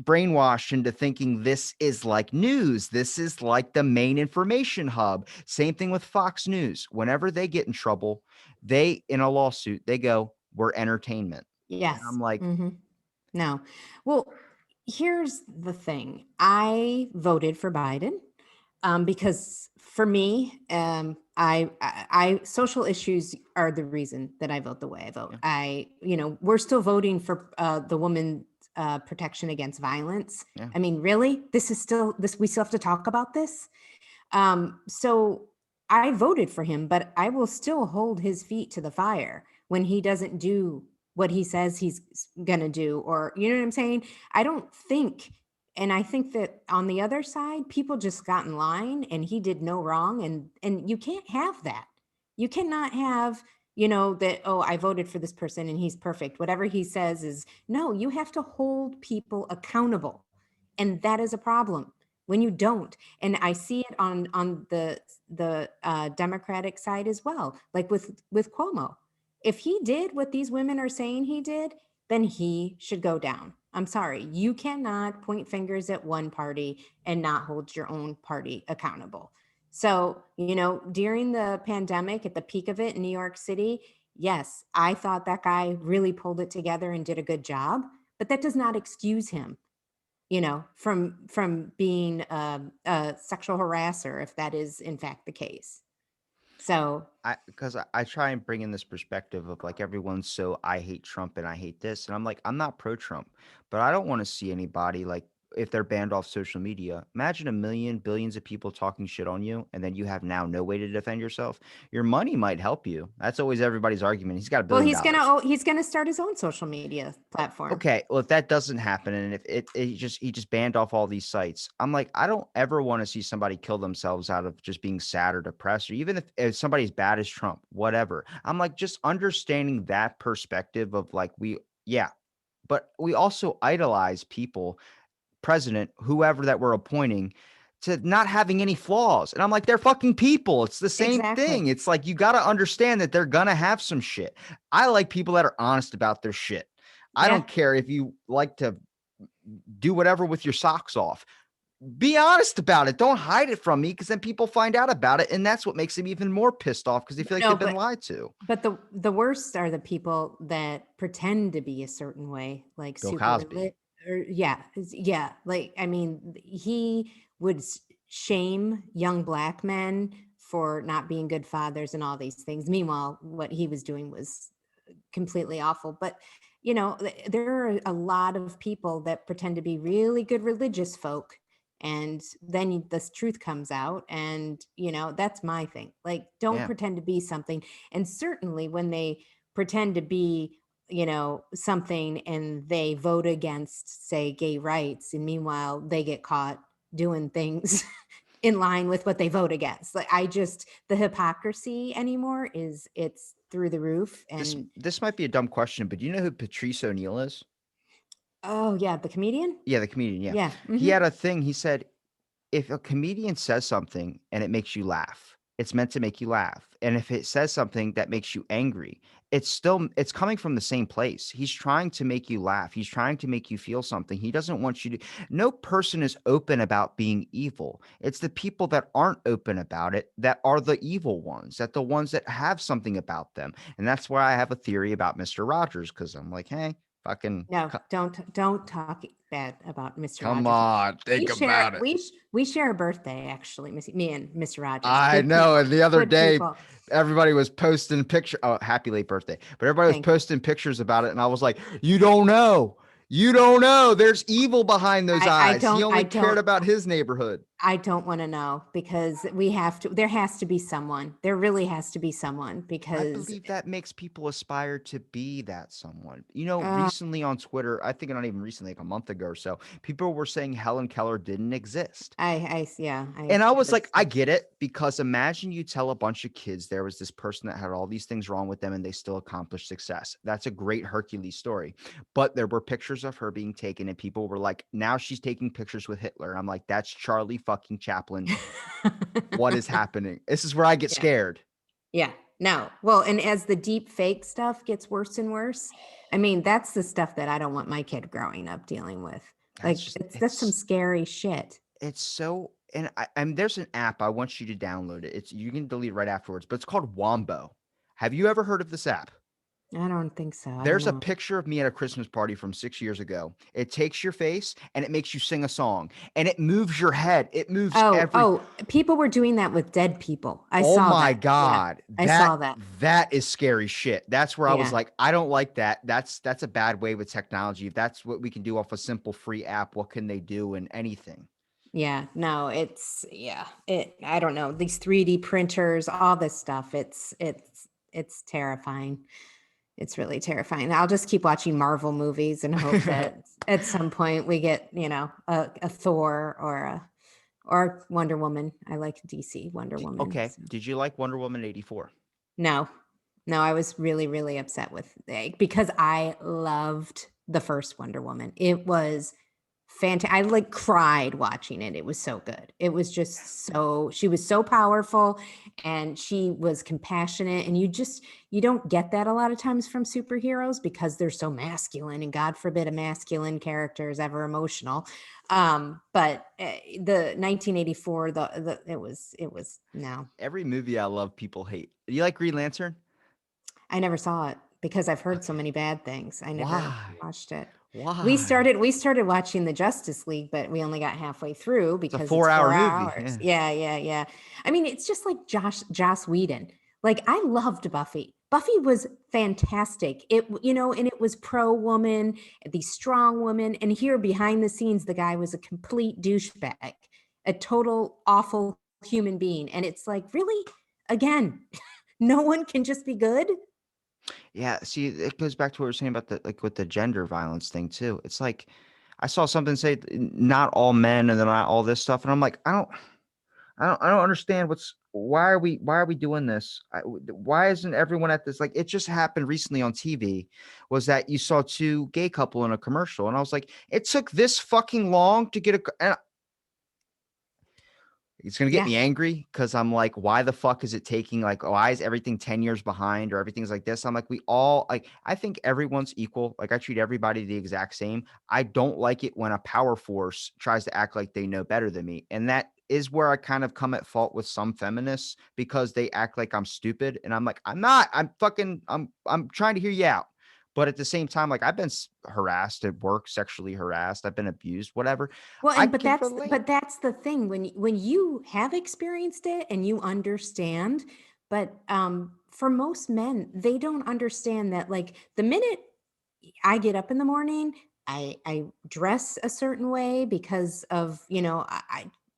brainwashed into thinking this is like news. This is like the main information hub. Same thing with Fox News. Whenever they get in trouble, they, in a lawsuit, they go, we're entertainment. And Yes. I'm like, Mhm. No. Well, here's the thing. I voted for Biden because for me, social issues are the reason that I vote the way I vote. yeah, We're still voting for the woman protection against violence. yeah. I mean, really, this is still this. We still have to talk about this. So I voted for him, but I will still hold his feet to the fire when he doesn't do what he says he's going to do. Or, you know what I'm saying? I don't think, and I think that on the other side, people just got in line and he did no wrong. And you can't have that. You cannot have, that, oh, I voted for this person and he's perfect. Whatever he says is no, you have to hold people accountable. And that is a problem when you don't. And I see it on the Democratic side as well, like with Cuomo. If he did what these women are saying he did, then he should go down. I'm sorry, you cannot point fingers at one party and not hold your own party accountable. So, during the pandemic, at the peak of it in New York City, yes, I thought that guy really pulled it together and did a good job, but that does not excuse him, from being a sexual harasser, if that is in fact the case. So, I try and bring in this perspective of like everyone's so I hate Trump and I hate this. And I'm like, I'm not pro Trump, but I don't want to see anybody like if they're banned off social media. Imagine a million billions of people talking shit on you, and then you have now no way to defend yourself. Your money might help you. That's always everybody's argument. He's got a well, billion dollars. he's gonna start his own social media platform. Okay, well, if that doesn't happen, and if he just banned off all these sites, I'm like, I don't ever want to see somebody kill themselves out of just being sad or depressed, or even if somebody's bad as Trump, whatever. I'm like, just understanding that perspective of like yeah, but we also idolize people, president, whoever that we're appointing, to not having any flaws. And I'm like, they're fucking people. It's the same Exactly. thing. It's like you got to understand that they're gonna have some shit. I like people that are honest about their shit. I Yeah. don't care if you like to do whatever with your socks off. Be honest about it. Don't hide it from me because then people find out about it. And that's what makes them even more pissed off because they feel like No, they've been but lied to. the worst are the people that pretend to be a certain way, like Bill super Cosby. or yeah, yeah. Like, I mean, he would shame young black men for not being good fathers and all these things. Meanwhile, what he was doing was completely awful. But there are a lot of people that pretend to be really good religious folk, and then this truth comes out, and that's my thing. Like, don't Yeah. pretend to be something. And certainly when they pretend to be something and they vote against, say, gay rights, and meanwhile they get caught doing things in line with what they vote against. Like, the hypocrisy anymore is it's through the roof. And This might be a dumb question, but do you know who Patrice O'Neill is? oh yeah, the comedian. Yeah, the comedian. Yeah. Yeah. He Hmm. had a thing. He said, if a comedian says something and it makes you laugh, It's meant to make you laugh. And if it says something that makes you angry, it's coming from the same place. He's trying to make you laugh. He's trying to make you feel something. He doesn't want you to no person is open about being evil. It's the people that aren't open about it that are the evil ones, that the ones that have something about them. And that's why I have a theory about Mr. Rogers, because I'm like, hey, fucking No, don't talk bad about Mr. come Rogers. on, We think share about it. we share a birthday actually, me and Mr. Rogers. I Good know. people. And the other Good day, people. everybody was posting picture. Oh, happy late birthday! But everybody was Thank you. posting pictures about it, and I was like, "You don't know. You don't know. There's evil behind those I eyes. He don't I only cared don't about his neighborhood." I don't want to know because there has to be someone. There really has to be someone I because believe that makes people aspire to be that someone. You know, uh, recently on Twitter, I think not even recently, like a month ago or so, people were saying Helen Keller didn't exist. yeah, And I I was heard like, I stuff. get it, because imagine you tell a bunch of kids there was this person that had all these things wrong with them and they still accomplished success. That's a great Hercules story. But there were pictures of her being taken, and people were like, now she's taking pictures with Hitler. I'm like, that's Charlie fucking Chaplin. What is happening? This is where I get Yeah. scared. Yeah. No. Well, and as the deep fake stuff gets worse and worse, I mean, that's the stuff that I don't want my kid growing up dealing with. That's Like just that's some scary shit. it's so, and I'm there's an app I want you to download it. It's you can delete it right afterwards, but it's called Wombo. Have you ever heard of this app? I don't think so. I don't There's a know. picture of me at a Christmas party from 6 years ago. It takes your face and it makes you sing a song, and it moves your head. It moves every People were doing that with dead people. I Oh saw my that. Yeah. god. I That saw that. that is scary shit. That's where I was Yeah. like, I don't like that. That's a bad way with technology. If that's what we can do off a simple free app, what can they do in anything? Yeah. No, I don't know. These 3D printers, all this stuff. It's terrifying. It's really terrifying. I'll just keep watching Marvel movies and hope that at some point we get, a Thor or Wonder Woman. I like DC Wonder Woman. Okay. So. Did you like Wonder Woman 84? No, no, I was really, really upset with because I loved the first Wonder Woman. It was fantastic. I like cried watching it. It was so good. It was just she was so powerful and she was compassionate. And you don't get that a lot of times from superheroes because they're so masculine, and God forbid a masculine character is ever emotional. But the 1984, it was no. Every movie I love, people hate. Do you like Green Lantern? I never saw it because I've heard so Okay. many bad things. I never Why? watched it. Why? We started watching the Justice League, but we only got halfway through It's a because it's 4-hour 4 movie. hours. Yeah. Yeah, yeah, yeah. I mean, it's just like Joss Whedon. Like I loved Buffy. Buffy was fantastic. And it was pro woman, the strong woman, and here behind the scenes the guy was a complete douchebag, a total awful human being. And it's like, really? Again, no one can just be good? Yeah, see, it goes back to what we were saying about the like with the gender violence thing too. It's like I saw something say not all men and then not all this stuff, and I'm like, I don't understand why are we doing this? Why isn't everyone at this? Like, it just happened recently on TV. Was that you saw two gay couple in a commercial, and I was like, it took this fucking long to get and it's gonna get Yeah. me angry because I'm like, why the fuck is it taking like, why is everything 10 years behind or everything's like this? I'm like, we all like, I think everyone's equal. Like, I treat everybody the exact same. I don't like it when a power force tries to act like they know better than me. And that is where I kind of come at fault with some feminists because they act like I'm stupid. And I'm like, I'm not. I'm trying to hear you out. But at the same time, like I've been harassed at work, sexually harassed. I've been abused, whatever. Well, I and but can that's relate. but that's the thing when you have experienced it and you understand, but for most men, they don't understand that like the minute I get up in the morning, I dress a certain way because of,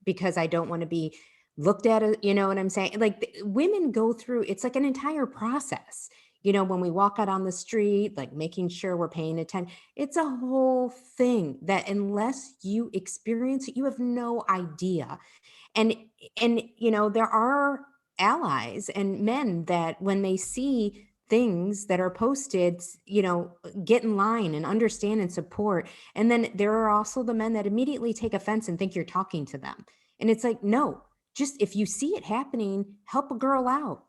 because I don't want to be looked at, you know what I'm saying? Like women go through, it's like an entire process. When we walk out on the street, like making sure we're paying attention, it's a whole thing that unless you experience it, you have no idea. And there are allies and men that when they see things that are posted, get in line and understand and support. And then there are also the men that immediately take offense and think you're talking to them. And it's like, no, just if you see it happening, help a girl out,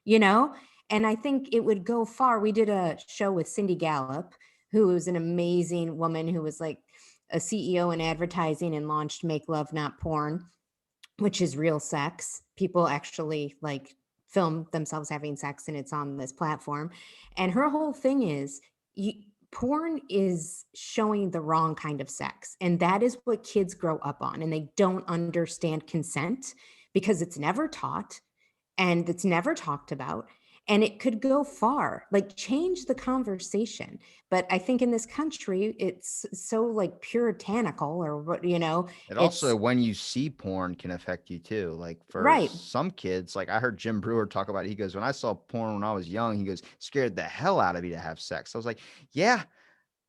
you know? And I think it would go far. We did a show with Cindy Gallup, who was an amazing woman who was like a CEO in advertising and launched Make Love Not Porn, which is real sex. People actually like film themselves having sex and it's on this platform. And her whole thing is you, porn is showing the wrong kind of sex. And that is what kids grow up on. And they don't understand consent because it's never taught and it's never talked about. And it could go far, like change the conversation. But I think in this country, it's so like puritanical or what, It also, it's when you see porn, can affect you too. Like for right. some kids, like I heard Jim Brewer talk about it. He goes, when I saw porn when I was young, he goes, scared the hell out of me to have sex. I was like, yeah,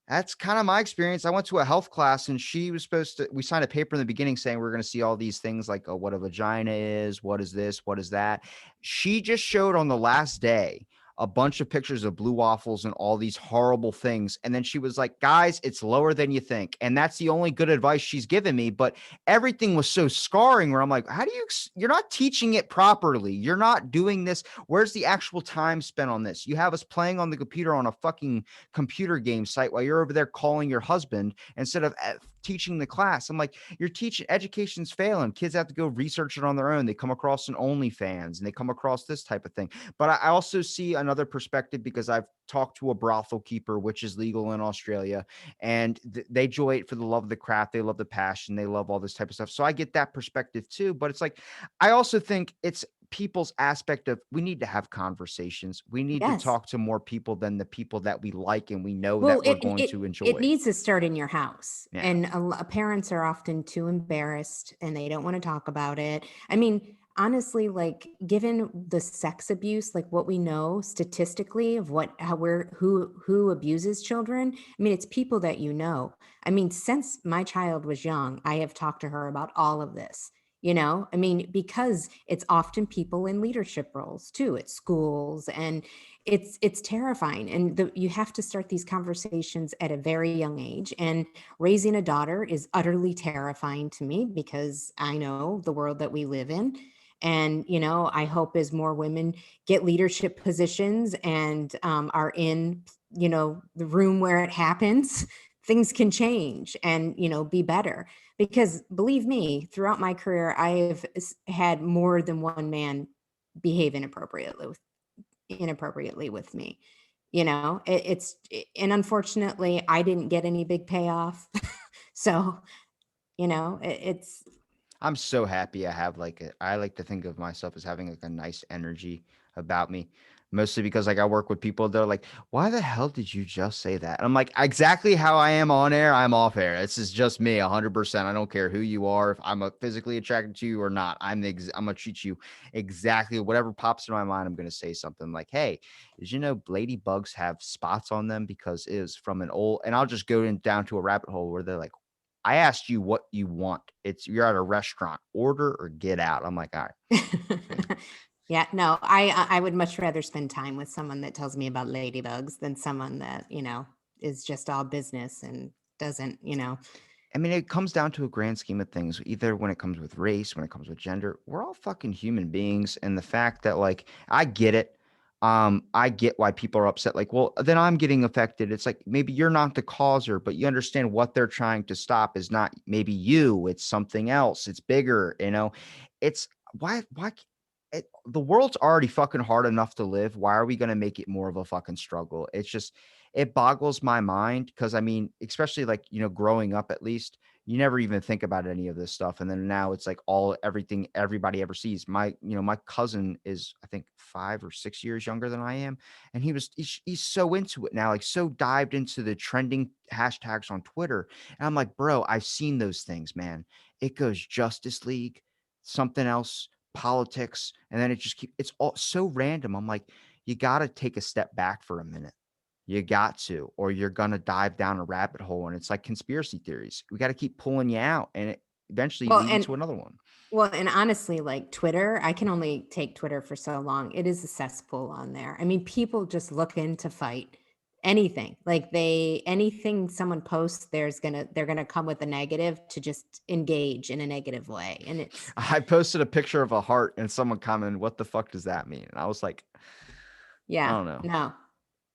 that's kind of my experience. I went to a health class and she was supposed to, we signed a paper in the beginning saying we're going to see all these things like what a vagina is, what is this, what is that. She just showed on the last day a bunch of pictures of blue waffles and all these horrible things. And then she was like, guys, it's lower than you think. And that's the only good advice she's given me. But everything was so scarring where I'm like, how do you, you're not teaching it properly. You're not doing this. Where's the actual time spent on this? You have us playing on the computer on a fucking computer game site while you're over there calling your husband instead of teaching the class. I'm like, you're teaching, education's failing. Kids have to go research it on their own. They come across an OnlyFans and they come across this type of thing. But I also see another perspective because I've talked to a brothel keeper, which is legal in Australia, and they enjoy it for the love of the craft. They love the passion. They love all this type of stuff. So I get that perspective too. But it's like, I also think it's people's aspect of we need to have conversations. We need to Yes. talk to more people than the people that we like and we know Well, that we're going to it enjoy. needs to start in your house, Yeah. and parents are often too embarrassed and they don't want to talk about it. I mean, honestly, like given the sex abuse, like what we know statistically of what how we're who abuses children. I mean, it's people that you know. I mean, since my child was young, I have talked to her about all of this. I mean, because it's often people in leadership roles too at schools, and it's terrifying. And you have to start these conversations at a very young age. And raising a daughter is utterly terrifying to me because I know the world that we live in. And I hope as more women get leadership positions and are in the room where it happens, things can change and be better. Because believe me, throughout my career, I have had more than one man behave inappropriately with me. And unfortunately, I didn't get any big payoff. So, it's I'm so happy I have like I like to think of myself as having like a nice energy about me. Mostly because like I work with people that are like, why the hell did you just say that? And I'm like, exactly how I am on air, I'm off air. This is just me 100%. I don't care who you are, if I'm physically attracted to you or not. I'm gonna treat you exactly whatever pops in my mind. I'm gonna say something like, hey, did you know ladybugs have spots on them because it is from an old, and I'll just go down to a rabbit hole where they're like, I asked you what you want. It's you're at a restaurant, order or get out. I'm like, all right. yeah, no, I would much rather spend time with someone that tells me about ladybugs than someone that, is just all business and doesn't. I mean, it comes down to a grand scheme of things, either when it comes with race, when it comes with gender, we're all fucking human beings. And the fact that, like, I get it. I get why people are upset. Like, well, then I'm getting affected. It's like maybe you're not the causer, but you understand what they're trying to stop is not maybe you, it's something else. It's bigger. It's the world's already fucking hard enough to live. Why are we going to make it more of a fucking struggle? It's just, it boggles my mind because I mean, especially like, growing up at least, you never even think about any of this stuff. And then now it's like everything everybody ever sees. My cousin is, I think, 5 or 6 years younger than I am. And he's so into it now, like so dived into the trending hashtags on Twitter. And I'm like, bro, I've seen those things, man. It goes Justice League, something else, politics, and then it's all so random. I'm like, you got to take a step back for a minute. You got to, or you're gonna dive down a rabbit hole, and it's like conspiracy theories. We got to keep pulling you out, and it eventually Well, lead you and to another one. honestly, like Twitter, I can only take Twitter for so long. It is a cesspool on there. I mean, people just looking to fight. anything. Like anything someone posts, they're gonna come with a negative to just engage in a negative way. And it's I posted a picture of a heart and someone commented, "What the fuck does that mean?" And I was like, I yeah, don't know.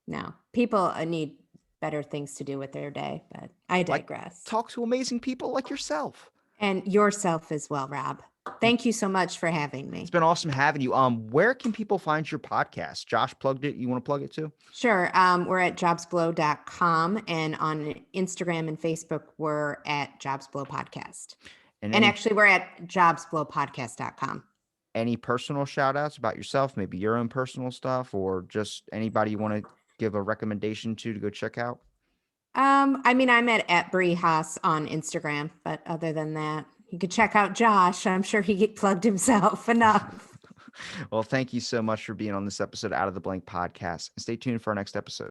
no. People need better things to do with their day, but I Like, digress. talk to amazing people like yourself. And yourself as well, Rob. Thank you so much for having It's me. been awesome having you. Where can people find your podcast? Josh plugged it. You want to plug it too? Sure. We're at jobsblow.com, and on Instagram and Facebook, we're at Jobsblow Podcast. And And actually, we're at jobsblowpodcast.com. any personal shout outs about yourself, maybe your own personal stuff, or just anybody you want to give a recommendation to go check out? I mean, I'm at Brie Haas on Instagram, but other than that, you could check out Josh. I'm sure he get plugged himself enough. Well, thank you so much for being on this episode Out of the Blank podcast. And stay tuned for our next episode.